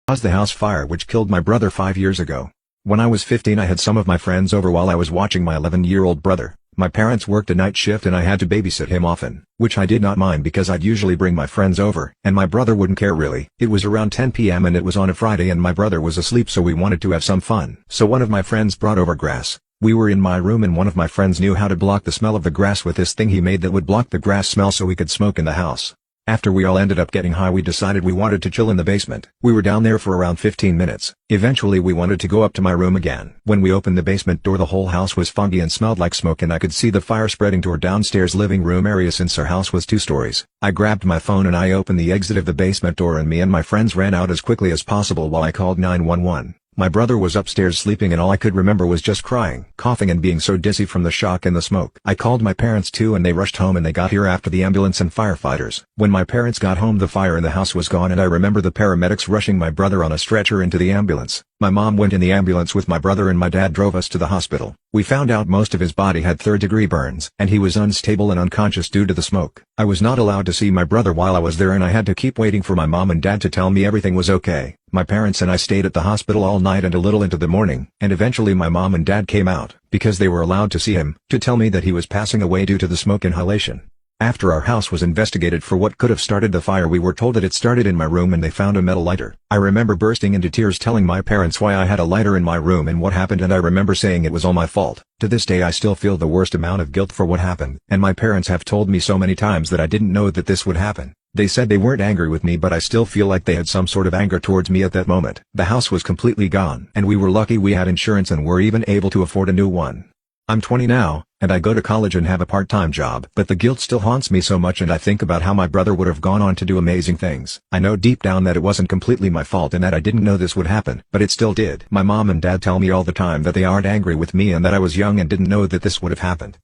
caused the house fire which killed my brother 5 years ago. When I was 15 I had some of my friends over while I was watching my 11-year-old brother. My parents worked a night shift and I had to babysit him often, which I did not mind because I'd usually bring my friends over, and my brother wouldn't care really. It was around 10 p.m. and it was on a Friday and my brother was asleep, so we wanted to have some fun. So one of my friends brought over grass. We were in my room and one of my friends knew how to block the smell of the grass with this thing he made that would block the grass smell so we could smoke in the house. After we all ended up getting high we decided we wanted to chill in the basement. We were down there for around 15 minutes. Eventually we wanted to go up to my room again. When we opened the basement door the whole house was foggy and smelled like smoke and I could see the fire spreading to our downstairs living room area since our house was 2 stories. I grabbed my phone and I opened the exit of the basement door and me and my friends ran out as quickly as possible while I called 911. My brother was upstairs sleeping and all I could remember was just crying, coughing and being so dizzy from the shock and the smoke. I called my parents too and they rushed home and they got here after the ambulance and firefighters. When my parents got home the fire in the house was gone and I remember the paramedics rushing my brother on a stretcher into the ambulance. My mom went in the ambulance with my brother and my dad drove us to the hospital. We found out most of his body had third-degree burns and he was unstable and unconscious due to the smoke. I was not allowed to see my brother while I was there and I had to keep waiting for my mom and dad to tell me everything was okay. My parents and I stayed at the hospital all night and a little into the morning, and eventually my mom and dad came out, because they were allowed to see him, to tell me that he was passing away due to the smoke inhalation. After our house was investigated for what could have started the fire we were told that it started in my room and they found a metal lighter. I remember bursting into tears telling my parents why I had a lighter in my room and what happened, and I remember saying it was all my fault. To this day I still feel the worst amount of guilt for what happened, and my parents have told me so many times that I didn't know that this would happen. They said they weren't angry with me but I still feel like they had some sort of anger towards me at that moment. The house was completely gone and we were lucky we had insurance and were even able to afford a new one. I'm 20 now, and I go to college and have a part-time job. But the guilt still haunts me so much and I think about how my brother would have gone on to do amazing things. I know deep down that it wasn't completely my fault and that I didn't know this would happen, but it still did. My mom and dad tell me all the time that they aren't angry with me and that I was young and didn't know that this would have happened.